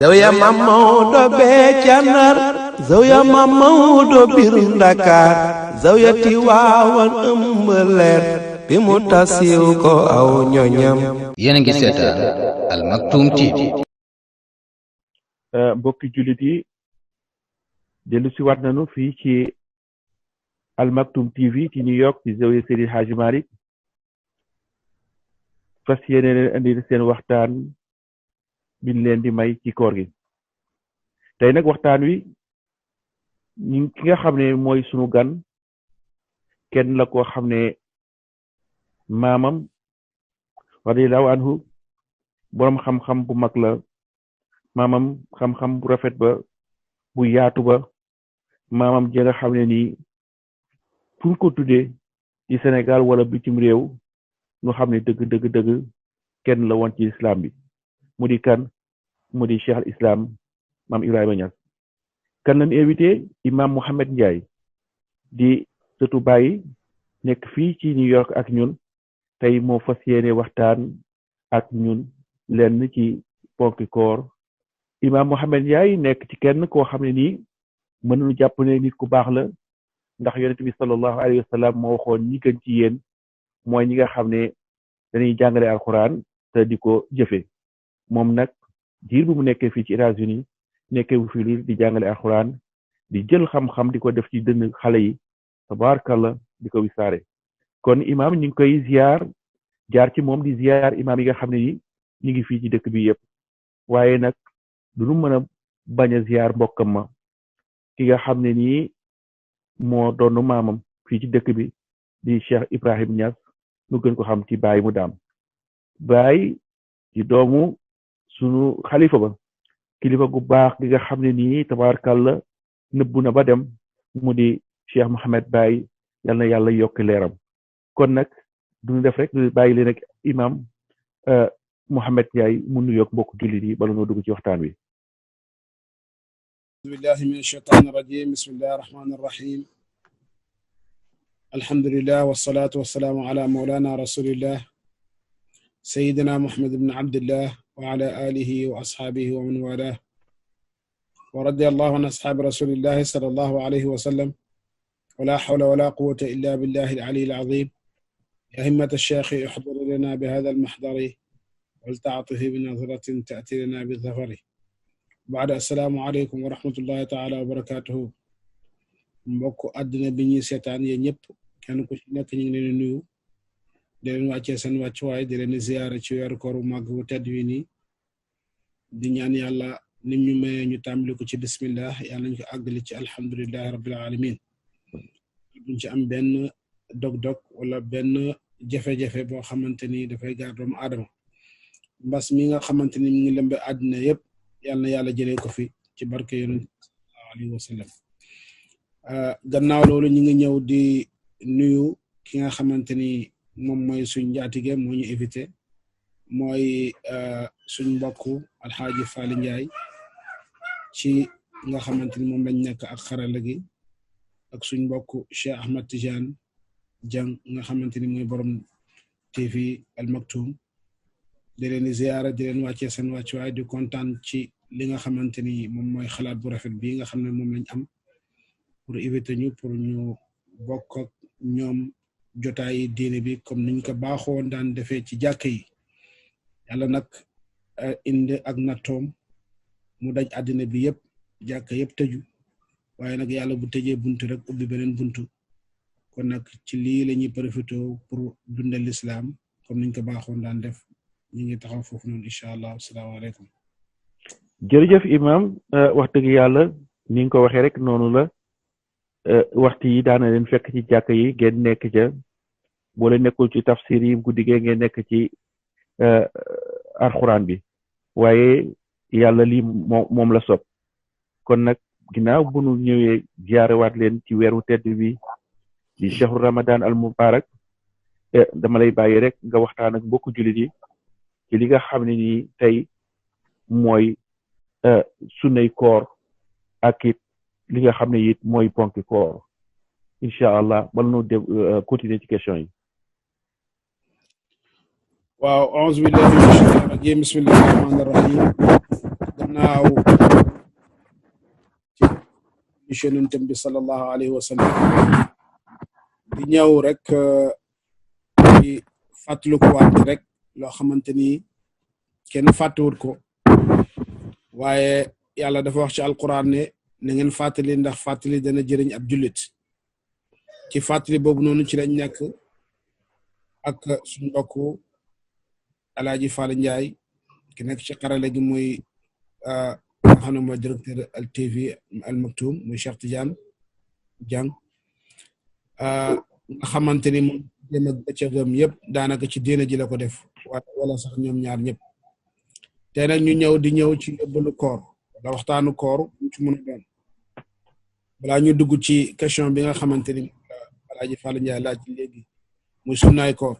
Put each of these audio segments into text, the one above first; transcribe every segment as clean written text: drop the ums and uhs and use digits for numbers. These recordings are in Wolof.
Zawiya Mam Maodo bee ca Ndar Zawiya Mam Maodo biir Ndakaar Zawiya Tiwaawan ëmb leer bi mu tasiw ko aw ñoñam. yéen a ngi seetaan Al Maktoum TV. mbokki jullit yi dellu si waat nañu fii ci Al Maktoum TV ci New York ci Zawiya Seydi Hadji Malick fas yéene leen indi seen waxtaan biñ leen di may ci koor gi. tey nag waxtaan wi ki nga xam ne mooy sunu gan kenn la koo xam ne maamam radiyallahu anhu boroom xam-xam bu mag la, maamam xam-xam bu rafet ba, bu yaatu ba, maamam ji nga xam ne nii fu ñu ko tuddee ci Sénégal wala bitim réew ñu xam ne dëgg kenn la woon ci islam bi. mu di kan? mu di Cheikh al Islam Maam Ibrahima Niass. kan lañ invité? Imam Mohamed Ndiaye di sëtu Baay nekk fii ci New York ak ñun. tey moo fas yéene waxtaan ak ñun lenn ci ponki koor. Imam Mohamed Ndiaye nekk ci kenn koo xam ne nii mën nañu jàpp ne nit ku baax la, ndax yonent bi sallallahu alayhi wa sallam moo waxoon ñi gën ci yéen mooy ñi nga xam ne dañuy jàngale alxuraan te di ko jëfe. moom nag diir bu mu nekkee fii ci États-Unis nekkee bu fi di jàngale alxuraan, di jël xam-xam di ko def ci dënn xale yi, tabaarkalla di ko wisaare. kon imam ñu ngi koy ziar, jaar ci moom di ziar imam yi nga xam ne ni ñu ngi fii ci dëkk bi yëpp. waaye nag du ñu mën a bañ a ziar mbokkam ma ki nga xam ne nii moo doonu maamam fii ci dëkk bi di Cheikh Ibrahim Niass, ñu gën ko xam ci Baay mu daam. Baay ci doomu sunu xalifa ba, kilifa gu baax gi nga xam ne nii tabaarkalla nëbbu na ba dem, mu di Cheikh Mohamed Baay, yal na yàlla yokk leeram. kon nag duñu def rek bàyyi leen ak imam Mohamed Ndiaye mu nuyoog mbokk jullit yi bala noo dugg ci waxtaan wi. أعوذ بالله من الشيطان الرجيم بسم الله الرحمن الرحيم الحمد لله والصلاة والسلام على مولانا رسول الله سيدنا محمد بن عبد الله وعلى آله وأصحابه ومن والاه ورضي الله عن أصحاب رسول الله صلى الله عليه وسلم ولا حول ولا قوة إلا بالله العلي العظيم يا همة الشيخ احضر لنا بهذا المحضر ولتعطف بنظرة تأتي لنا بالظفر. بعد السلام عليكم ورحمة الله تعالى وبركاته. mbokk àddina bi ñuy seetaan yéen ñëpp kenn ku ci nekk ñu ngi leen di nuyu, di leen wàccee seen wàccuwaay, di leen di ziyaare ci weeru koor bu màgg bu tedd wi nii, di ñaan yàlla nim ñu mayee ñu tàmbali ko ci bismillah, yàlla ñu ko àggali ci alhamdulillahi rabbil alamin. buñ ci am benn dog-dog wala benn jafe-jafe boo xamante ni dafay gaar doomu aadama. mbas mi nga xamante ni mu ngi lëmbe àddina yëpp yàlla na yàlla jëlee ko fi ci barke yonent sallallahu alayhi wa sallam. gannaaw loolu ñu ngi ñëw di nuyu ki nga xamante ni moom mooy suñ njaatige moo ñu invité, mooy suñ mbokku alxaaji Faali Njaay ci nga xamante ni moom lañ nekk ak xarala gi, ak suñ mbokku Cheikh Ahmad Tidiane Jang nga xamante ni mooy borom TV Al Maktoum. di leen di ziyaara, di leen wàccee seen wàccuwaay, di kontaan ci li nga xamante ni moom mooy xalaat bu rafet bi nga xam ne moom lañ am pour inviter ñu pour ñu bokk ak ñoom jotaayi diine bi comme niñ ko baaxoon daan defee ci jàkk yi. yàlla nag indi ak nattoom mu daj àddina bi yëpp, jàkk yëpp tëju, waaye nag yàlla bu tëjee buntu rek ubbi beneen buntu. kon nag ci lii la ñuy profité pour dundal l'islam comme niñ ko baaxoon daan def. ñu ngi taxaw foofu noonu incha allah. asalaamaaleykum. jërëjëf imam, wax dëgg yàlla ni nga ko waxee rek noonu la. waxtu yi daana leen fekk ci jàkk yi ngeen nekk ca, boo leen nekkul ci tafsir yi guddi gee ngeen nekk ci alxuraan bi, waaye yàlla lii moom la sopp. kon nag ginnaaw bu nu ñëwee jaarewaat leen ci weeru tedd bi di shahru ramadan al mubarak, dama lay bàyyi rek nga waxtaan ak mbokku jullit yi ci li nga xam ne ni tey mooy sunnay koor ak it li nga xam ne it mooy ponki koor, incha allah bala nu continuer ci question yi. waaw a'uuzu billahi mina shaytaani rajiim bismillahi rahmaani rahiim. gannaaw ci yonentam bi sallallahu alayhi wa sallam di ñëw rek di fàttaliku waat rek loo xamante ni kenn fàttewut ko waaye yàlla dafa wax ci alquran ne na ngeen fàttali ndax fàttali dana jëriñ ab jullit ci fàttali boobu noonu ci lañ nekk ak suñu mbokku Alaaji Fall Njaay ki nekk ci xarale gi muy nga xam ne mooy directeur al TV Al Maktoum muy Cheikh Tidiane Diang nga xamante ni moom dem ak bëccëgam yëpp daanaka ci diina ji la ko def wala sax ñoom ñaar ñëpp te nag ñu ñëw di ñëw ci yóbbalu koor wala waxtaanu koor mu ci mën a doon balaa ñu dugg ci question bi nga xamante ni Alaaji Fall Njaay laaj léegi muy sunnaay koor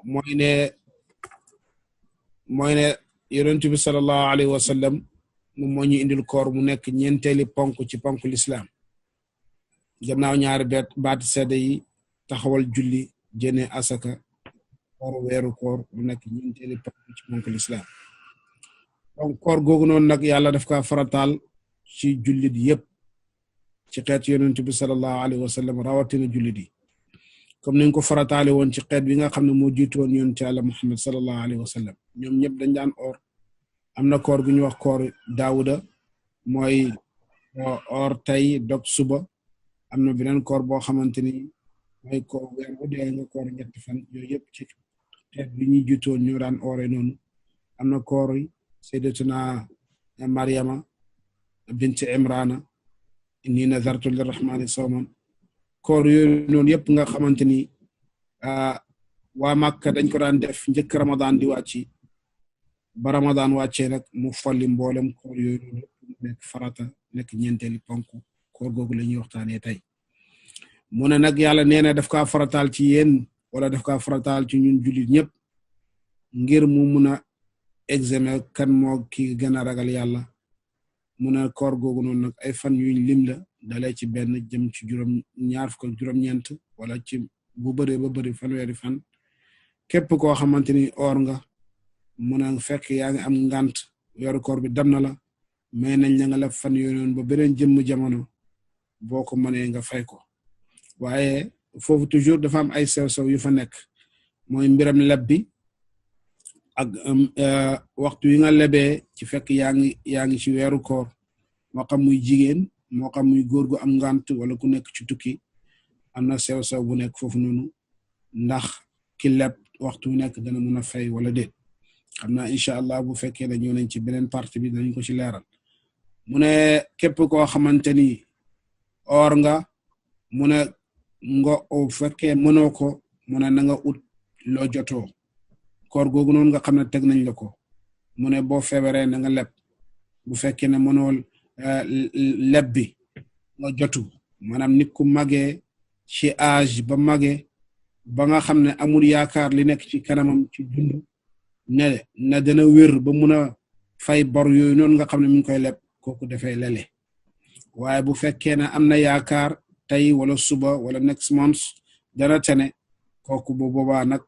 mooy ne yonent bi sallallahu alayhi wa sallam moom moo ñu indil koor mu nekk ñeenteeli ponk ci ponk lislaam gannaaw ñaari baati seede yi taxawal julli jénne asaka koor weeru koor mu nekk ñeenteeli ponk ci ponk lislaam donc koor googu noonu nag yàlla daf ka farataal ci jullit yëpp ci xeet yonent bi sallallahu alayhi wa sallam rawatina jullit yi comme niñ ko farataale woon ci xeet bi nga xam ne moo jiitu woon yonent Yàlla Muhammad sallallahu alayhi wa sallam ñoom ñëpp dañ daan or am na koor gu ñu wax koor Daawuda mooy or tey dog suba am na beneen koor boo xamante ni mooy koor weer bu dee nga koor ñetti fan yooyu yëpp ci xeet bi ñuy jiitu woon ñoo daan ore noonu am na koor sayyidatuna Maryama bint Imrana inni nazartu lirrahmani sawman koor yooyu noonu yëpp nga xamante ni waa Màkka dañ ko daan def njëkk Ramadan di wàcci ba Ramadan wàccee nag mu folli mboolem koor yooyu noonu nekk farata nekk ñeenteeli ponk koor googu la ñuy waxtaanee tey mu ne nag yàlla nee na daf kaa farataal ci yéen wala daf kaa farataal ci ñun jullit ñëpp ngir mu mun a examen kan moo ki gën a ragal yàlla mu ne koor googu noonu nag ay fan yuñ lim la dalee ci benn jëm ci ñaar fukk ak juróom-ñeent wala ci bu bëree ba bëri fanweeri fan képp koo xamante ni or nga mun a fekk yaa ngi am ngant weeru koor bi dam na la mais nañ la nga la fan yooyu noonu ba beneen jëmm jamono boo ko mënee nga fay ko waaye foofu toujours dafa am ay sew-sew yu fa nekk mooy mbiram leb bi ak waxtu yi nga lebee ci fekk yaa ngi ci weeru koor moo xam muy jigéen moo xam muy góor gu am ngant wala ku nekk ci tukki am na sew-sew bu nekk foofu noonu ndax ki leb waxtu nekk dana mun a fay wala déet xam naa incha allah bu fekkee ne ñëw nañ ci beneen partie bi danañ ko ci leeral mu ne képp koo xamante ni or nga mu ne nga fekkee mënoo ko mu ne na nga ut loo jotoo koor googu noonu nga xam ne teg nañ la ko mu ne boo feebaree na nga leb bu fekkee ne mënoo leb bi nga jotu maanaam nit ku magee ci âge ba magee ba nga xam ne amul yaakaar li nekk ci kanamam ci dund ne na dana wér ba mun a fay bor yooyu noonu nga xam ne mi ngi koy leb kooku dafay lele waaye bu fekkee ne am na yaakaar tey wala suba wala next month dana tene kooku bu boobaa nag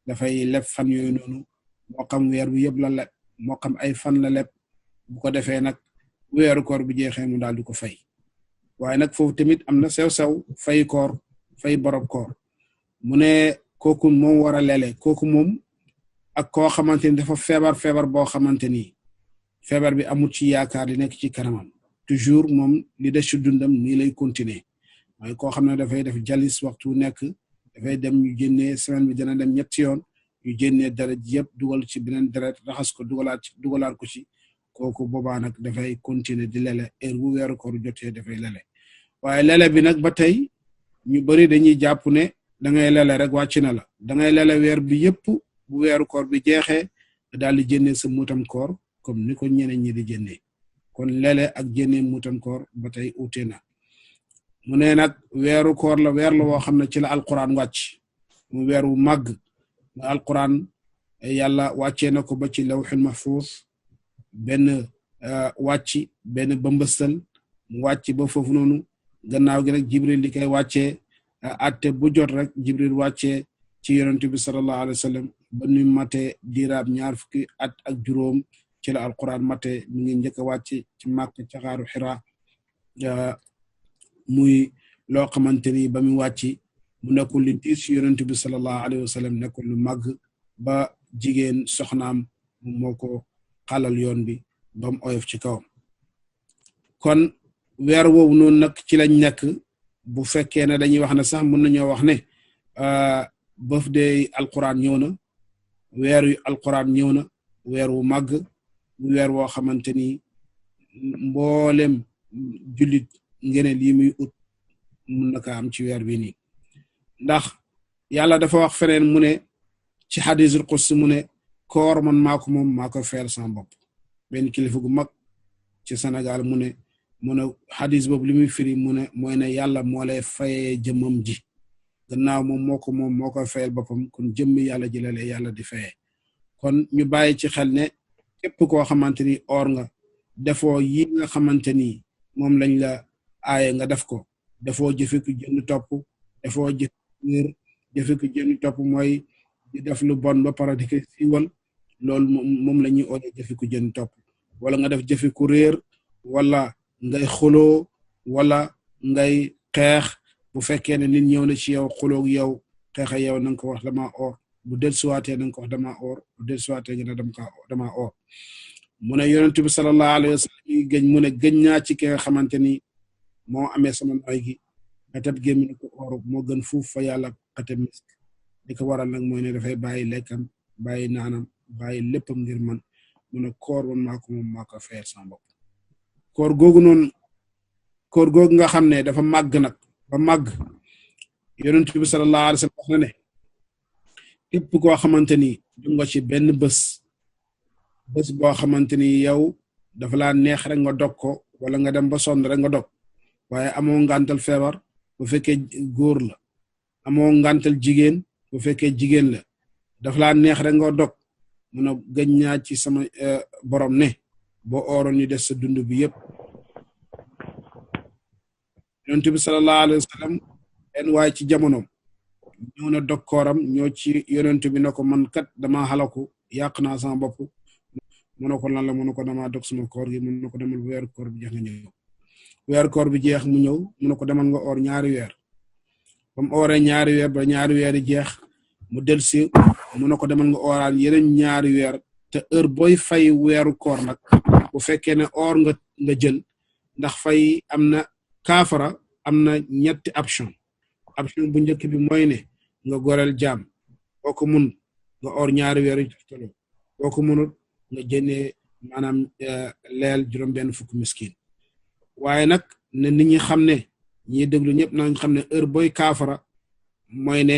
dafay leb fan yooyu noonu moo xam weer bi yëpp la leb moo xam ay fan la leb bu ko defee nag weeru koor bi jeexee mu daal di ko fay waaye nag foofu tamit am na sew-sew fay koor fay borob koor mu ne kooku moom war a lele kooku moom ak koo xamante ni dafa feebar boo xamante ni feebar bi amul ci yaakaar li nekk ci kanamam toujours moom li des ci dundam nii lay continuer mooy koo xam ne dafay def jalis waxtu nekk dafay dem ñu génnee semaine bi dina dem ñetti yoon ñu génnee deret yëpp dugal ci beneen deret raxas ko dugalaat ko ci kooku boobaa nag dafay continuer di lele heure bu weeru koor jotee dafay lele waaye lele bi nag ba tey ñu bari dañuy jàpp ne da ngay lele rek wàcc na la da ngay lele weer bi yëpp bu weeru koor bi jeexee daal di génnee sa muutam koor comme ni ko ñeneen ñi di génnee kon lele ak génnee muutam koor ba tey uute na mu ne nag weeru koor la weer la woo xam ne ci la alquran wàcc mu weer wu màgg mu alquran yàlla wàccee na ko ba ci lawxul mahfuus benn wàcc benn bëmbëstal mu wàcc ba foofu noonu gannaaw gi rek jibril di koy wàccee atte bu jot rek jibril wàccee ci yonent bi sallallahu alayhi wa sallam ba nu matee diiraab ñaar fukki at ak juróom ci la alquran mate mi ngi njëkk a wàcc ci Màkk ci xaaru Xiraa muy loo xamante ni ba mu wàcc mu nekkul li diis yonent bi sallallahu alayhi wa sallam nekkul lu màgg ba jigéen soxnaam moo ko xalal yoon bi ba mu oyof ci kawam kon weer woowu noonu nag ci lañ nekk bu fekkee ne dañuy wax ne sax mën nañoo wax ne birthday alquran ñëw na weer yu alquran ñëw na weer wu màgg weer woo xamante ni mboolem jullit ngeen lii muy ut mun na kaa am ci weer bi nii ndax yàlla dafa wax feneen mu ne ci hadisul qudsi mu ne koor man maa ko moom maa ko fayal sama bopp benn kilifa gu mag ci Sénégal mu ne hadis boobu li muy firi mu ne mooy ne yàlla moo lay fayee jëmmam ji gannaaw moom moo ko fayal boppam kon jëmmi yàlla ji la lay yàlla di fayee kon ñu bàyyi ci xel ne képp koo xamante ni or nga defoo yi nga xamante ni moom lañ la aaye nga def ko defoo jëfiku jënd topp defoo jëfiku jënd topp mooy di def lu bon ba pare di ko siiwal loolu moom la ñuy ooyee jëfiku jënd topp wala nga def jëfiku réer wala ngay xuloo wala ngay xeex bu fekkee ne nit ñëw na ci yow xuloo yow xeexa yow na nga ko wax dama or bu dellusiwaatee na nga ko wax dama or bu dellusiwaatee nga ne dama or mu ne yonent bi sallallahu alayhi wa sallam yi gëñ mu ne gëñ naa ci ki nga xamante ni moo amee sama nooy gi xetab gémmi ni ko or moo gën fuuf fa yàlla xate misk li ko waral nag mooy ne dafay bàyyi lekkam bàyyi naanam bàyyi léppam ngir man mu ne koor man maa ko moom maa ko fayal sama bopp koor googu nga xam ne dafa màgg nag ba màgg yonent bi sallallahu alayhi wa sallam wax na ne képp koo xamante ni du nga ci benn bés boo xamante ni yow dafa laa neex rek nga dog ko wala nga dem ba sonn rek nga dog waaye amoo ngantal feebar bu fekkee góor la amoo ngantal jigéen bu fekkee jigéen la dafa laa neex rek nga dog mun a gëñ ñaa ci sama borom ne boo ooroon ñu des sa dund bi yëpp yonent bi sallallahu alayhi wa sallam benn waaye ci jamonoom ñëw na dog kooram ñoo ci yonent bi ne ko man kat dama xalaku yàq naa sama bopp mu ne ko lan la mu ne ko dama dog sama koor gi mu ne ko demal weeru koor bi jeex nga ñëw weeru koor bi jeex mu ñëw mu ne ko demal nga oor ñaari weer ba mu ooree ñaari weer ba ñaari weer yi jeex mu delsi mu ne ko demal nga ooraan yeneen ñaari weer te heure booy fay weeru koor nag bu fekkee ne oor nga jël ndax fay am na kaafara am na ñetti option bu njëkk bi mooy ne nga goreel jaam boo ko mun nga oor ñaari weer yu toftaloo boo ko munut nga jëndee maanaam leel juróom-benn fukk miskin waaye nag ne nit ñi xam ne ñi déglu ñëpp nañ xam ne heure booy kaafara mooy ne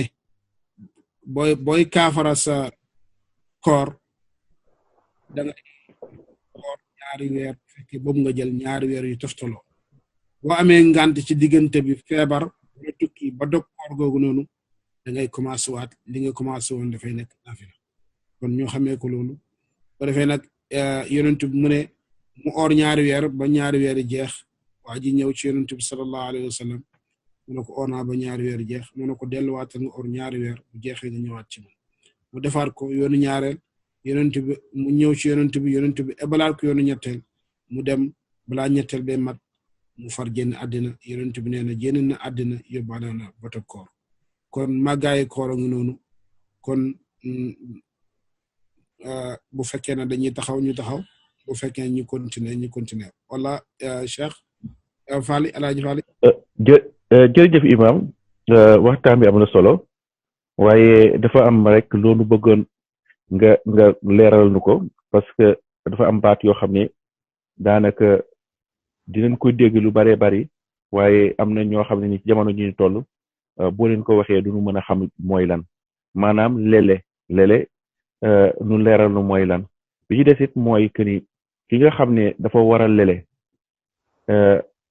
booy kaafara sa koor da nga koor ñaari weer fekkee boobu nga jël ñaari weer yu toftaloo boo amee ngant ci diggante bi feebar wala tukki ba dog koor googu noonu da ngay commencé waat li nga commencé woon dafay nekk nafila kon ñoo xamee ko loolu ba defee nag yonent bi mu ne mu oor ñaari weer ba ñaari weer yi jeex waa ji ñëw ci yonent bi sallallahu alayhi wa sallam mu ne ko oor naa ba ñaari weer yi jeex mu ne ko delluwaatal nga oor ñaari weer bu jeexee nga ñëwaat ci moom mu defaat ko yoonu ñaareel yonent bi mu ñëw ci yonent bi ebalaat ko yoonu ñetteel mu dem balaa ñetteel be mat mu far génn àddina yonent bi nee na génn na àddina yóbbaale na bota koor kon màggaayi koor a ngi noonu kon bu fekkee ne dañuy taxaw ñu taxaw bu fekkee ñu continuer wala Cheikh Fally Alaaji Fally jërëjëf imam waxtaan bi am na solo waaye dafa am rek loolu bëggoon nga leeral nu ko parce que dafa am baat yoo xam ne daanaka dinañ koy dégg lu baree bari waaye am na ñoo xam ne ni ci jamono ji ñu toll boo leen ko waxee duñu mën a xam mooy lan maanaam lele nu leeral nu mooy lan bi ci desit mooy que ni ki nga xam ne dafa war a lele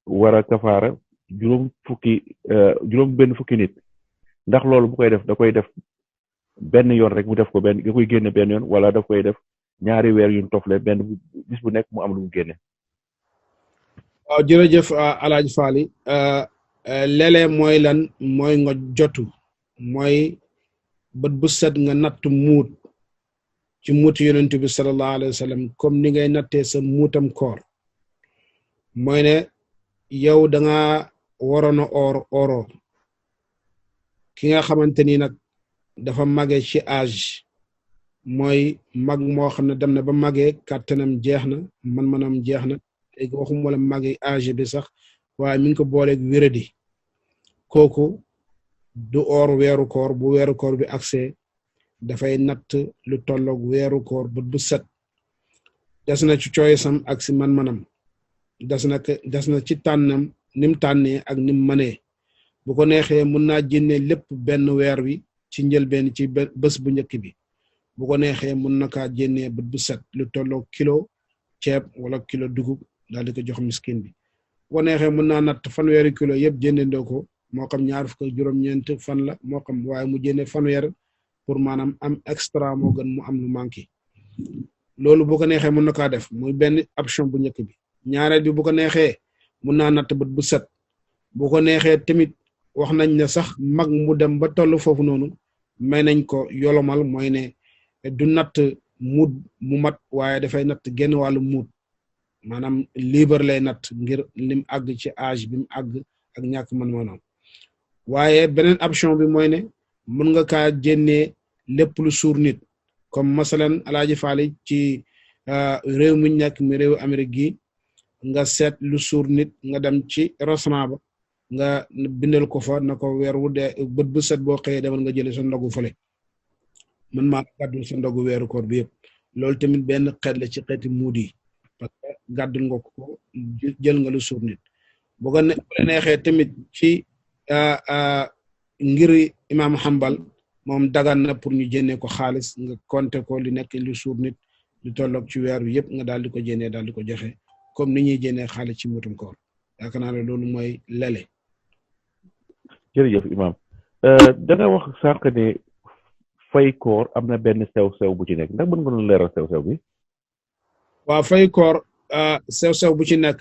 war a kafaara juróom benn fukki nit ndax loolu bu koy def da koy def benn yoon rek mu def ko da koy génne benn yoon wala daf koy def ñaari weer yuñ tofle benn bis bu nekk mu am lu mu génne. waaw jërëjëf Alaaji Fally lele mooy lan mooy nga jotu mooy bët bu set nga natt muut ci muutu yonent bi sallallahu alayhi wa sallam comme ni ngay nattee sa muutam koor mooy ne yow da nga waroon a oro ki nga xamante ni nag dafa màggee ci âge mooy mag moo xam ne dem na ba màggee kàttanam jeex na man-manam jeex na léegi waxum wala màggee âge bi sax waaye mi ngi ko booleeg wéradi kooku du or weeru koor bu weeru koor bi accès dafay natt lu tolloog weeru koor bët bu set des na ci cooyisam ak si man-manam des na ci tànnam nim tànnee ak nim manee bu ko neexee mun naa génne lépp benn weer wi ci njëlbeen ci bés bu njëkk bi bu ko neexee mun na kaa génnee bët bu set lu tolloog kilo ceeb wala kilo dugub daal di ko jox miskin bi bu ko neexee mun naa natt fanweeri kilo yëpp jëndendoo ko moo xam ñaar fukk ak juróom-ñeent fan la moo xam waaye mu génne fanweer pour maanaam am extra moo gën mu am lu manqué loolu bu ko neexee mun na kaa def muy benn option bu njëkk bi ñaareel bi bu ko neexee mun naa natt bët bu set bu ko neexee tamit wax nañ ne sax mag mu dem ba toll foofu noonu may nañ ko yolomal mooy ne du natt muud mu mat waaye dafay natt genn wàllu muud maanaam libre lay natt ngir lim àgg ci âge bi mu àgg ak ñàkk man-manam waaye beneen option bi mooy ne mën nga kaa génnee lépp lu suur nit comme masalan alaaji faali ci réew mu nekk mi réewu Amérique gi nga seet lu suur nit nga dem ci restaurant ba nga bindal ko fa na ko weer wu dee bët bu set boo xëyee demal nga jële sa ndogu fële man maa gàddul sa ndogu weeru koor bi yëpp loolu tamit benn xeet la ci xeeti muud yi parce que gàddul nga ko jël nga lu suur nit bu ko neexee tamit ci ngir imaamu Hanbal moom dagan na pour ñu jénnee ko xaalis nga compter ko li nekk lu suur nit lu tolloog ci weer wi yëpp nga daal di ko jénnee daal di ko joxe comme ni ñuy jénnee xaalis ci muutum koor yaakaar naa ne loolu mooy lele. jërëjëf imam da nga wax sànq ne fay koor am na benn sew-sew bu ci nekk ndax mën nga doon leeral sew-sew bi. waaw fay koor sew-sew bu ci nekk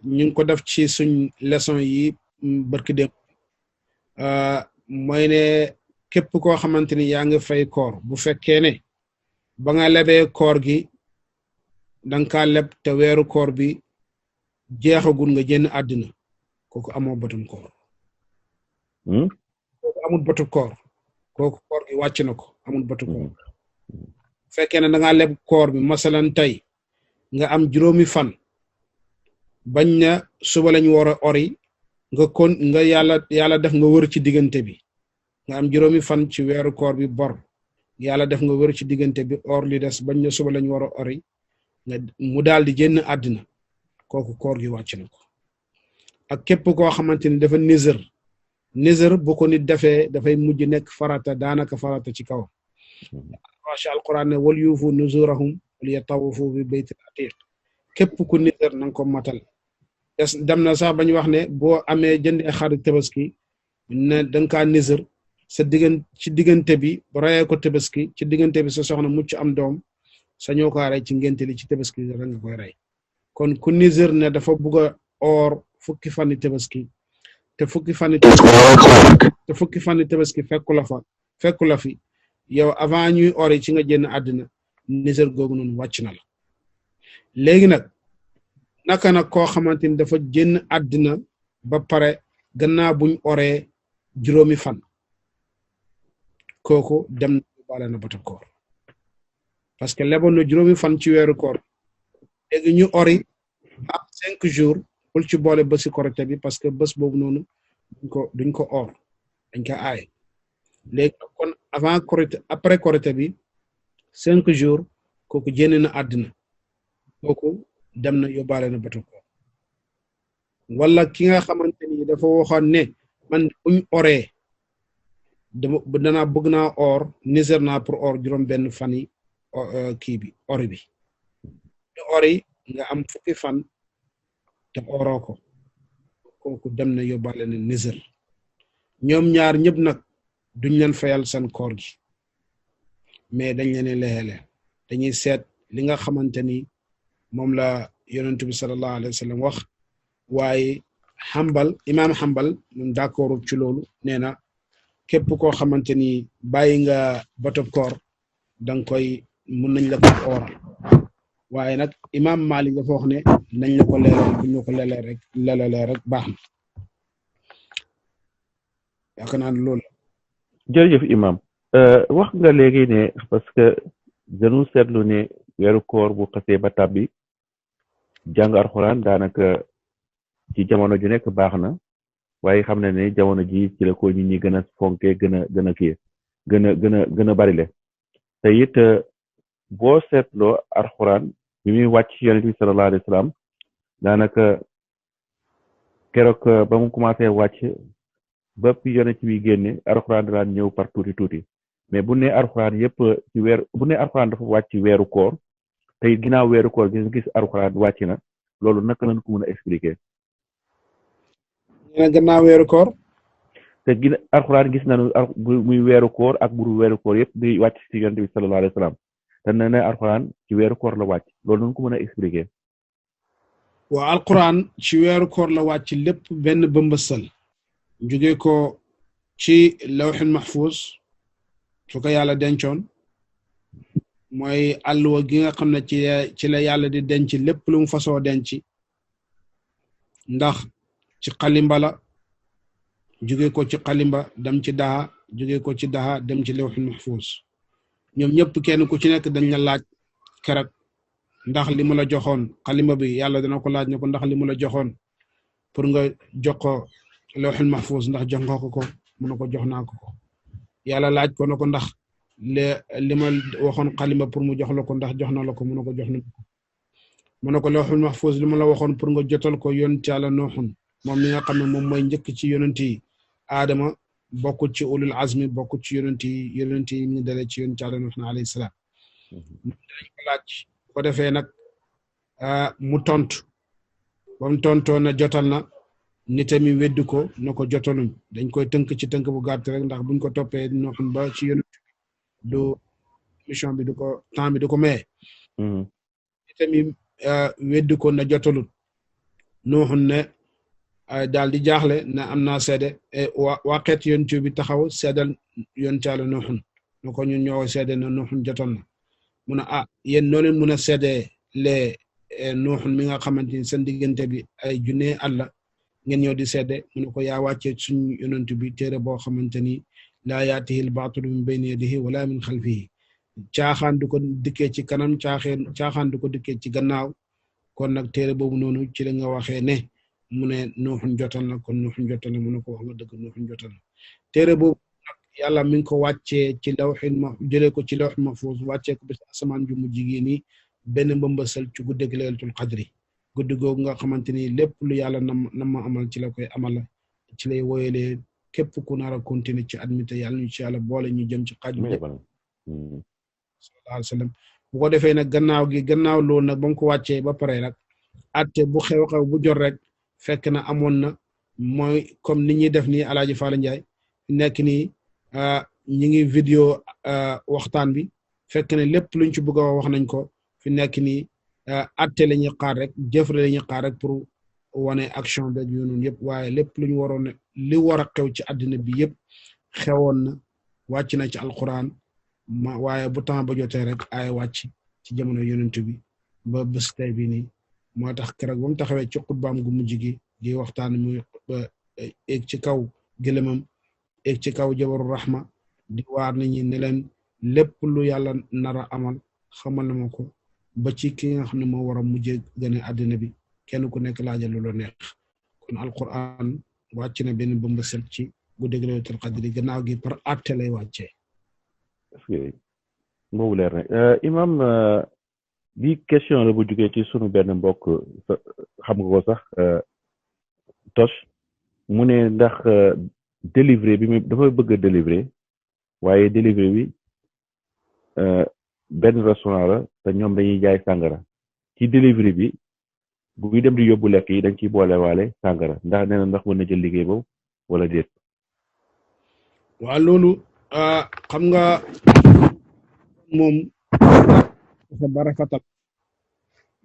ñu ngi ko def ci suñ leçon yi barki dem mooy ne képp koo xamante ni yaa ngi fay koor bu fekkee ne ba nga lebee koor gi danga kaa leb te weeru koor bi jeexagul nga génn àddina kooku amoo bëtum koor kooku amul bëtu koor kooku koor gi wàcc na ko amul bëtu koor bu fekkee ne da ngaa leb koor bi masalan tey nga am juróomi fan bañ na suba lañ war a ori nga yàlla def nga wër ci diggante bi nga am juróomi fan ci weeru koor bi bor yàlla def nga wër ci diggante bi or li des bañ na suba lañ war a ori nga mu daal di génn àddina kooku koor gi wàcc na ko ak képp koo xamante ni dafa nizar bu ko nit defee dafay mujj nekk farata daanaka farata ci kaw masha alquran ne wal yuufu nuzurahum wal yatawafu bi baytil atiq képp ku nizar na nga ko matal dem na sax bañ wax ne boo amee jëndee xarit tabaski ne da nga kaa nizar sa ci diggante bi rayee ko tabaski ci diggante bi sa soxna mucc am doom sañoo ko rey ci ngénte li ci tabaski rek nga koy rey kon ku nizar ne dafa bugg a or fukki fani tabaski te fukki fani tabaski fekku la fi yow avant ñuy ori ci nga génn àddina nizar googu noonu wàcc na la léegi nag naka nag koo xamante ni dafa génn àddina ba pare gannaaw buñ oree juróomi fan kooku dem na baale na bata koor parce que leboon na juróomi fan ci weeru koor léegi ñu ori am 5 jours bul ci boole bési korite bi parce que bés boobu noonu duñ ko or dañ ko aaye léegi kon avant korite après korite bi 5 jours kooku génn na àddina kooku dem na yóbbaale na bata koor wala ki nga xamante ni dafa waxoon ne man buñ oree danaa bëgg naa or niser naa pour or juróom benn fan yi kii bi ori bi ñu ori nga am fukki fan te oroo ko kooku dem na yóbbaale na niser ñoom ñaar ñëpp nag duñ leen fayal seen koor gi mais dañ leen leexele dañuy seet li nga xamante ni moom la yonent bi sallallahu alayhi wa sallam wax waaye imaam Hanbal moom d'accord ci loolu nee na képp koo xamante ni bàyyi nga batob koor danga koy mun nañ la ko ooral waaye nag imam Malik dafa wax ne nañ la ko leeral bu ñu ko leeralee rek baax na yaakaar naa ne loolu jërëjëf imam wax nga léegi ne parce que dañu seetlu ne weeru koor bu xasee ba tàbbi jàng alxuraan daanaka ci jamono ju nekk baax na waaye xam na ne jamono ji ci la ko nit ñi gën a fonke gën a kii gën a bari le te it boo seetloo alxuraan bi muy wàcc ci yonent bi sallallahu alayhi wa sallam daanaka keroog ba mu commencé wàcc ba fi yonent bi génne alxuraan daan ñëw par tuuti tuuti mais bu ne alxuraan yëpp ci bu ne alxuraan dafa wàcc ci weeru koor te ginnaaw weeru koor gis alxuraan wàcc na loolu naka lañ ko mën a expliquer. nee na gannaaw weeru koor. te alxuraan gis nañu muy weeru koor ak buru weeru koor yëpp di wàcc ci yonent bi sallallahu alayhi wa sallam te nee na alxuraan ci weeru koor la wàcc loolu nañ ko mën a expliquer. waaw alxuraan ci weeru koor la wàcc lépp benn bëmbësal jóge ko ci lawxul mahfuz su ko yàlla dencoon mooy àlluwa gi nga xam ne ci la yàlla di denc lépp lu mu fasoo denc ndax ci xalimba la jóge ko ci xalimba dem ci daha jóge ko ci daha dem ci lawxul mahfuz ñoom ñëpp kenn ku ci nekk dañ la laaj keroog ndax li mu la joxoon xalimba bi yàlla dana ko laaj ne ko ndax li mu la joxoon pour nga jox ko lawxul mahfuz ndax jox nga ko mu ne ko jox naa ko yàlla laaj ko ne ko ndax li ma waxoon xalimba pour mu jox la ko ndax jox na la ko mu ne ko jox na ko mu ne ko lawxul mahfuz li ma la waxoon pour nga jotal ko yonent yàlla nooxun moom mi nga xam ne moom mooy njëkk ci yonent yi aadama bokkut ci ulul azmi bokkut ci yonent yi ñu dalee ci yonent yàlla nooxun alayhi salaam dañ ko laaj ko defee nag mu tontu ba mu tontoo na jotal na nitami weddi ko na ko jotaluñ dañ koy tënk ci tënk bu gàtt rek ndax buñ ko toppee nooxun ba ci yonent du mission bi du ko temps bi du ko maye nitami weddi ko na jotalut nooxun ne daal di jaaxle ne am naa seede waa xeet yonent bi taxaw seedal yonent yàlla nooxun na ko ñun ñoo seede na nooxun jotal na mu ne yéen noo leen mun a seedee lee nooxun mi nga xamante ni seen diggante bi ay junne àlla ngeen ñëw di seede mu ne ko yaa wàccee suñu yonent bi téere boo xamante ni laa yaatihi l baatilu min bayni yadihi wala min xalfihi caaxaan du ko dikkee ci kanam caaxaan du ko dikkee ci gannaaw kon nag téere boobu noonu ci la nga waxee ne mu ne nooxun jotal na kon nooxun jotal na mu ne ko wax nga dëgg nooxun jotal na téere boobu nag yàlla mi ngi ko wàccee ci lawxin jëlee ko ci lawxul mahfuz wàccee ko bis asamaan ju mu jigéen ni benn mbëmbësal ci guddig laylatul qadri guddi googu nga xamante ni lépp lu yàlla nam ma amal ci la koy amala ci lay woyalee képp ku nar a continuer ci admité yàlla ñu ci yàlla boole ñu jëm ci xaaju bi sallallahu alayhi wa sallam bu ko defee nag gannaaw loolu nag ba mu ko wàccee ba pare nag atte bu xew-xew bu jot rek fekk na amoon na mooy comme ni ñuy def nii Alaaji Faala Njaay nekk nii ñi ngi vidéo waxtaan bi fekk ne lépp luñ ci bëgg a wax nañ ko fi nekk nii atte la ñuy xaar rek jëfre la ñuy xaar rek pour wane action beeg yu noonu yëpp waaye lépp lu ñu waroon li war a xew ci àddina bi yëpp xewoon na wàcc na ci alquran waaye bu temps ba jotee rek ay wàcc ci jamono yonent bi ba bés tey bi nii moo tax keroog ba mu taxawee ci xutbaam gu mujj gi di waxtaan muy egg ci kaw gëlëmam egg ci kaw jabaru rahma di waar nit ñi ne leen lépp lu yàlla nar a amal xamal na ma ko ba ci ki nga xam ne moo war a mujjee gane àddina bi kenn ku nekk laajal lu la neex kon alquran wàcc na benn bëmbësal ci guddi laylatul qadri gannaaw gi par atte lay wàccee. boobu leer na imam bi question la bu jugee ci sunu benn mbokk xam nga ko sax Toch mu ne ndax délivré bi dafa bëgg a délivré waaye délivré bi benn restaurant la te ñoom dañuy jaay sàngara ci délivré bi bu dem di yóbbu lekk yi dañ ciy boole waale sàngara ndax nee na ndax mën na jël liggéey boobu wala déet. waaw loolu xam nga moom dafa bara fatal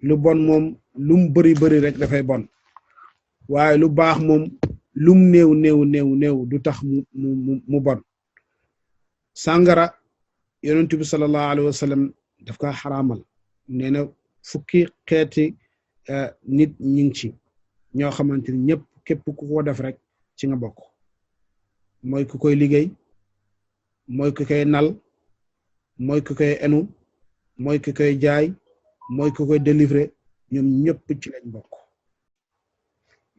lu bon moom lum bëri rek dafay bon waaye lu baax moom lum néew du tax mu bon sàngara yonent bi sallallahu alayhi wa sallam daf kaa xaraamal nee na fukki xeeti nit ñi ngi ci ñoo xamante ni ñëpp képp ku ko def rek ci nga bokk mooy ku koy liggéey mooy ku koy nal mooy ku koy enu mooy ku koy jaay mooy ku koy délivrer ñoom ñëpp ci lañ bokk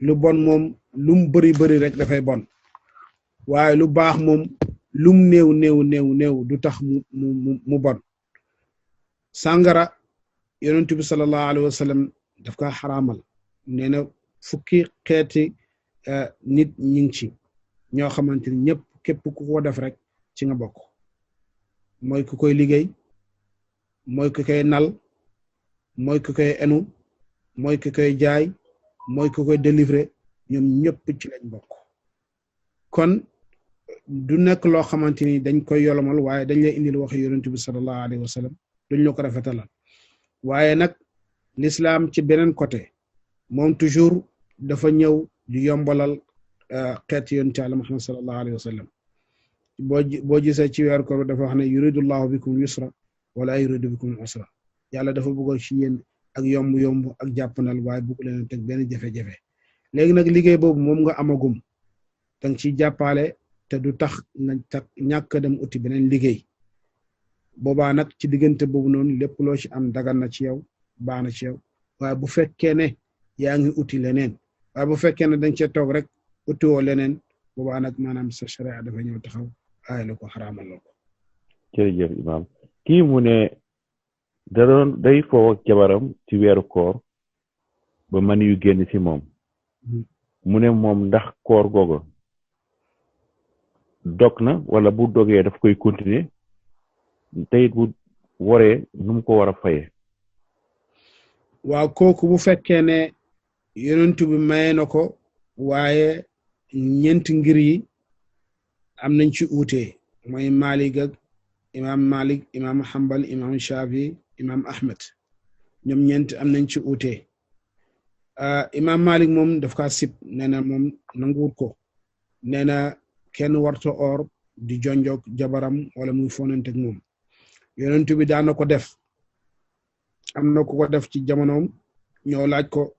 lu bon moom lum bëri rek dafay bon waaye lu baax moom lum néew du tax mu bon sàngara yonent bi sallallahu alayhi wa sallam daf kaa xaraamal nee na fukki xeeti nit ñi ngi ci ñoo xamante ni ñëpp képp ku ko def rek ci nga bokk mooy ku koy liggéey mooy ku koy nal mooy ku koy enu mooy ku koy jaay mooy ku koy délivrer ñoom ñëpp ci lañ bokk kon du nekk loo xamante ni dañ koy yolomal waaye dañ lay indil waxi yonent bi sallallahu alayhi wa sallam duñ la ko rafetalal waaye nag l'islam ci beneen côté moom toujours dafa ñëw di yombalal xeet yonent Yàlla Muhammad sallallahu alayhi wa sallam boo gisee ci weer ko dafa wax ne yuridullahu bikum yusra wala yuridu bikum usra yàlla dafa bëggoon ci yéen ak yomb ak jàppandal waaye bëgg leen teg benn jafe-jafe léegi nag liggéey boobu moom nga amagum danga ciy jàppale te du tax nga ñàkk dem uti beneen liggéey boobaa nag ci diggante boobu noonu lépp loo ci am dagan na ci yow baax na ci yow waaye bu fekkee ne yaa ngi uti leneen waaye bu fekkee ne danga cee toog rek uti woo leneen boobaa nag maanaam sa sharia dafa ñëw taxaw aay la ko xaraamal la ko. jërëjëf imaam kii mu ne day foo ak jabaram ci weeru koor ba man yu génn ci moom mu ne moom ndax koor googu dog na wala bu dogee daf koy continuer te it bu waree nu mu ko war a fayee. waaw kooku bu fekkee ne yonent bi maye na ko waaye ñeenti ngir yi am nañ ci uute mooy Malik ak imaam Malik imaam Hanbal imaam Shafi imaam Ahmed ñoom ñeent am nañ ci uute imaam Malik moom daf kaa sib nee na moom nanguwut ko nee na kenn warta or di jonjog jabaram wala muy fonante ak moom yonent bi daan na ko def am na ku ko def ci jamonoom ñoo laaj ko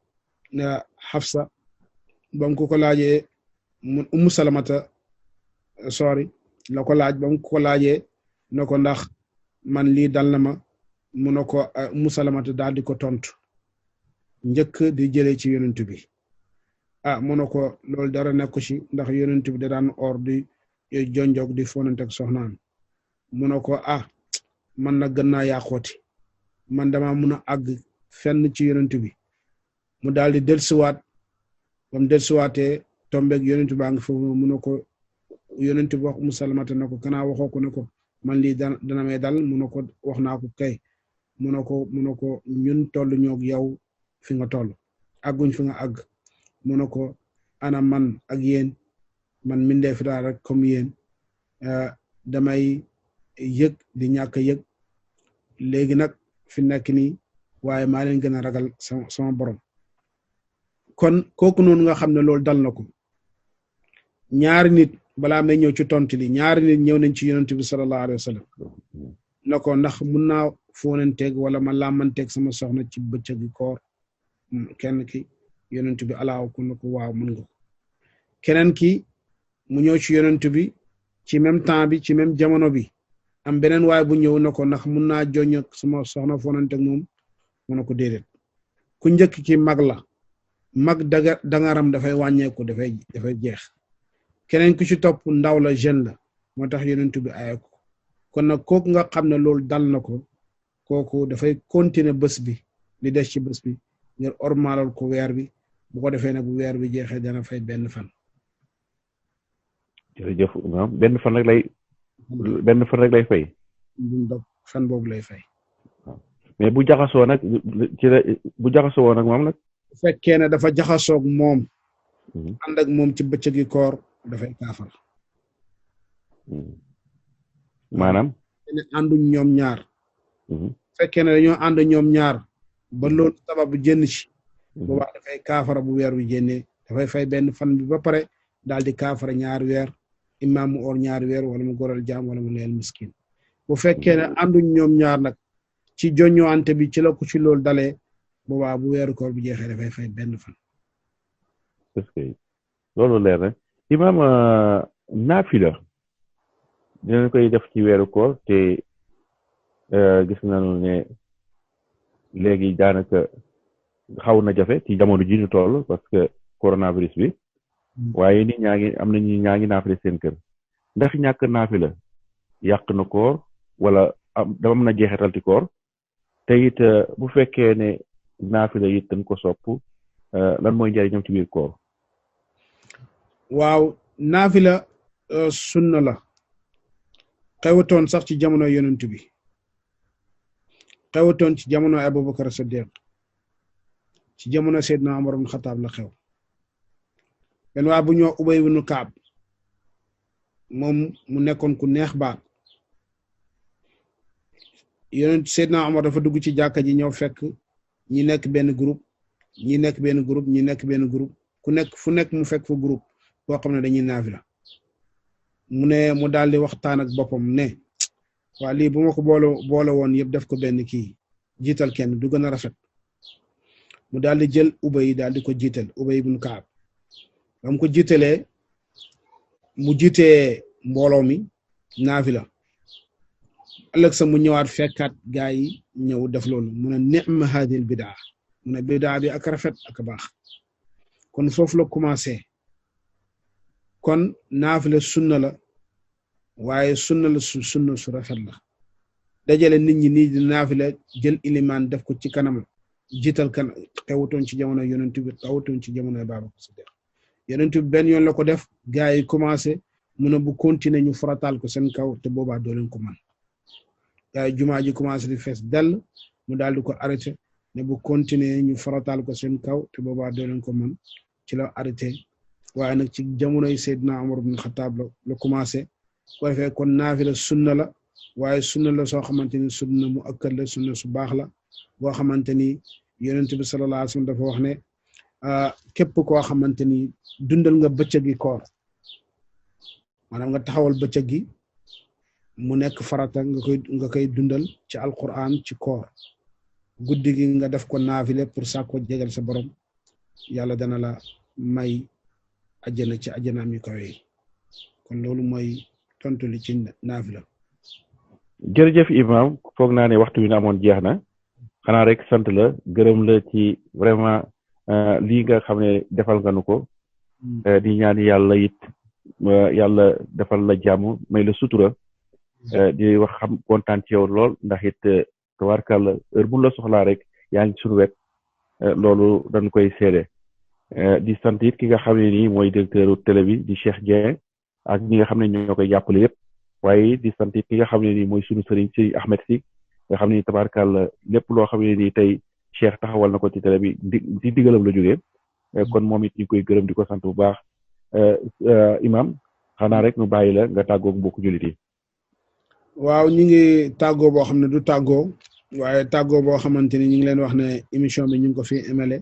ne Hafsa ba mu ko laajee Ummu Salamata la ko laaj ba mu ko laajee ne ko ndax man lii dal na ma mu ne ko Ummu Salamata daal di ko tontu njëkk di jëlee ci yonent bi mu ne ko loolu dara nekku ci ndax yonent bi da daan or di jonjog di fonante ak soxnaam mu ne ko man nag gën naa yàqooti man dama mun a àgg fenn ci yonent bi mu daal di dellusiwaat ba mu dellusiwaatee tombeeg yonent baa ngi foofu mu ne ko yonent bi wax Umu Salamata ne ko kanaa waxoo ko ne ko man lii dana may dal mu ne ko wax naa ko kay mu ne ko ñun toll ñoog yow fi nga toll àgguñ fi nga àgg mu ne ko ana man ak yéen man mindee fi daal rek comme yéen damay yëg di ñàkk yëg léegi nag fi nekk nii waaye maa leen gën a ragal sama borom kon kooku noonu nga xam ne loolu dal na ko ñaari nit balaa may ñëw ci tontu li ñaari nit ñëw nañ ci yonent bi sallallahu alayhi wa sallam na ko ndax mun naa foonanteeg wala ma làmmanteeg sama soxna ci bëccëgi koor kenn ki yonent bi alaaw ko na ko waaw mën nga ko keneen ki mu ñëw ci yonent bi ci même temps bi ci même jamono bi am beneen waay bu ñëw na ko ndax mun naa joñ ak sama soxna foonanteeg moom mu ne ko déedéet ku njëkk ki mag la mag dangaram dafay wàññeeku dafay jeex keneen ku ci topp ndaw la jeune la moo tax yonent bi aaye ko kon nag kooku nga xam ne loolu dal na ko kooku dafay continuer bés bi li des ci bés bi ngir ormaalal ko weer bi bu ko defee nag bu weer bi jeexee dana fay benn fan. jërëjëf imaam benn fan rek lay fay. fan boobu lay fay. mais bu jaxasoo nag bu jaxasoo nag moom nag. bu fekkee ne dafa jaxasoog moom. ànd ak moom ci bëccëgi koor dafay kaafara. maanaam. ne ànduñ ñoom ñaar. fekkee ne dañoo ànd ñoom ñaar ba loolu sababu jënn ci. boobaa dafay kaafara bu weer wi génnee dafay fay benn fan bi ba pare daal di kaafara ñaari weer imaam mu or ñaari weer wala mu goral jaam wala mu leel miskin bu fekkee ne ànduñ ñoom ñaar nag ci joññoante bi ci la ko ci loolu dalee boobaa bu weeru koor bi jeexee dafay fay benn fan. est-ce que loolu leer na imaam naafila dinañ koy def ci weeru koor te gis nañu ne léegi daanaka xaw na jafe ci jamono ji ñu toll parce que coronavirus bi waaye nit am na ñaa ngi naafila seen kër ndax ñàkk naafila yàq na koor wala am na jeexital ci koor te it bu fekkee ne naafila it dañ ko sopp lan mooy njariñam ci biir koor. waaw naafila sunna la xewatoon sax ci jamono yonent bi xewatoon ci jamono Abubakar Siddiq ci jamono Seydina Umar ibn Xattaab la xew benn waa bu ñoo Ubay ibn Kaab moom mu nekkoon ku neex baat yonent Seydina Umar dafa dugg ci jàkka ji ñëw fekk ñi nekk benn groupe ñi nekk benn groupe ñi nekk benn groupe ku nekk fu nekk mu fekk fu groupe boo xam ne dañuy naafila mu ne mu daal di waxtaan ak boppam ne waa lii bu ma ko boole woon yëpp def ko benn kii jiital kenn du gën a rafet mu daal di jël Ubay daal di ko jiital Ubay ibn Kaab ba mu ko jiitalee mu jiitee mbooloo mi naafila ëllëg sa mu ñëwaat fekkaat gaa yi ñëw def loolu mu ne ni'ma haadil bidaa mu ne bidaa bi ak rafet ak baax kon foofu la commencé kon naafila sunna la waaye sunna la sunna su rafet la dajale nit ñi nii di naafila jël ilimaan def ko ci kanam jiital kan xewutoon ci jamono yonent bi xewutoon ci jamono Babacar Siddiq yonent bi benn yoon la ko def gaa yi commencé mu ne bu continuer ñu farataal ko seen kaw te boobaa doo leen ko man gaa yi jumaa ji commencé di fees dell mu daal di ko arrêté ne bu continuer ñu farataal ko seen kaw te boobaa doo leen ko man ci la arrêté waaye nag ci jamonoy Seydina Umar ibn Xattaab la commencé ko defee kon naafila sunna la waaye sunna la soo xamante ni sunna mu akkad la sunna su baax la boo xamante ni yonent bi sallallahu alayhi wasallam dafa wax ne képp koo xamante ni dundal nga bëccëg gi koor maanaam nga taxawal bëccëg gi mu nekk farata nga koy dundal ci alquran ci koor guddi gi nga def ko naafile pour sàkko jegal sa borom yàlla dana la may ajjana ci ajjanaam yu kawe yi kon loolu mooy tontu li ci naafila. jërëjëf imam foog naa ne waxtu wi na amoon jeex na xanaa rek sant la gërëm la ci vraiment lii nga xam ne defal nga nu ko di ñaan yàlla it yàlla defal la jàmm may la sutura di wax xam kontaan ci yow lool ndax it tabarkàlla heure bu la soxlaa rek yaa ngi suñu wet loolu dañ koy seede di sant it ki nga xam ne nii mooy directeur télé bi di Cheikh Dieng ak ñi nga xam ne ñoo koy jàppale yëpp waaye di sant it ki nga xam ne nii mooy suñu sëriñ si Ahmed si nga xam ne tabarkàlla lépp loo xam ne nii tey Cheikh taxawal na ko ci télé bi di digalam la jógee kon moom it ñu koy gërëm di ko sant bu baax imam xanaa rek nu bàyyi la nga tàggoog mbokku jullit yi. waaw ñu ngi tàggoo boo xam ne du tàggoo waaye tàggoo boo xamante ni ñu ngi leen wax ne émission bi ñu ngi ko fi emale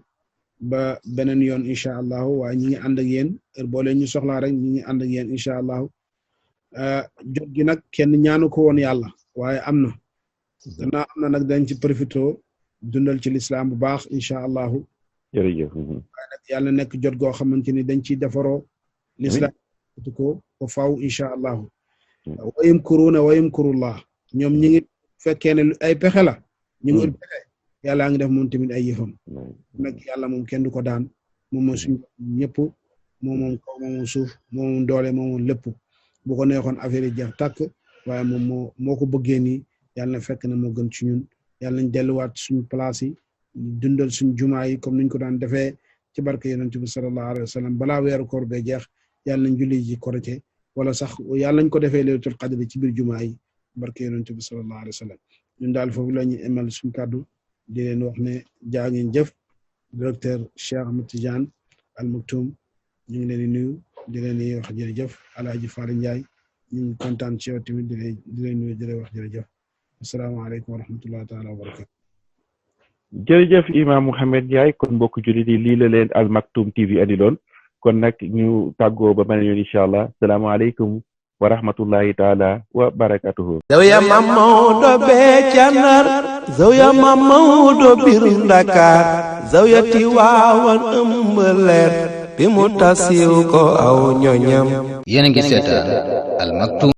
ba beneen yoon incha allahu waaye ñu ngi ànd ak yéen heure boo leen ñu soxlaa rek ñu ngi ànd ak yéen incha allahu jot gi nag kenn ñaanu ko woon yàlla waaye am na danaa am na nag dañ ci profité dundal ci lislaam bu baax incha allahu jërëjëf waaye nag yàlla nekk jot goo xamante ni dañ ciy defaroo lislaam ko ba faaw incha allahu wayum kuruuna wayum kurullah ñoom ñi ngi fekkee ne ay pexe la ñu ngi ut pexe yàlla ngi def moom tamit ay yëfam nag yàlla moom kenn du ko daan moom mooy suñu ñëpp moom kaw moom suuf moom doole moom lépp bu ko neexoon affaire yi jeex tàkk waaye moom moo ko bëggee nii yàlla na fekk na moo gën ci ñun yàlla nañ delluwaat suñu place yi dundal suñu jumaa yi comme niñ ko daan defee ci barke yonent bi sallallahu alayhi wa sallam balaa weeru koor bee jeex yàlla nañ julli ji korite wala sax yàlla nañ ko defee laylatul qadr ci biir jumaa yi barke yonent bi sallallahu alayhi wa sallam ñun daal foofu la ñuy emal suñu kàddu di leen wax ne jaa ngeen jëf docteur Cheikh Ahmed Tidiane Al Maktoum ñu ngi leen di nuyu di leen di wax jërëjëf Alaaji Faari Njaay ñu ngi kontaan ci yow tamit di leen nuyu di leen wax jërëjëf asalaamaaleykum wa rahmatullahi taala wa barakatu jërëjëf imam Mouhamed Ndiaye kon mbokk jullit yi lii la leen Al Maktoum TV andi loon kon nag ñu tàggoo ba beneen yoon incha allah salaamaaleykum wa rahmatullahi taala wa barakatuhu zawiya Mam Maodo bee ca Ndar zawiya Maam Maodo biir Ndakaar zawiya Tiwaawan ëmb leer bi mu tasiw ko aw ñoñam yéen a ngi seetaan Al Maktoum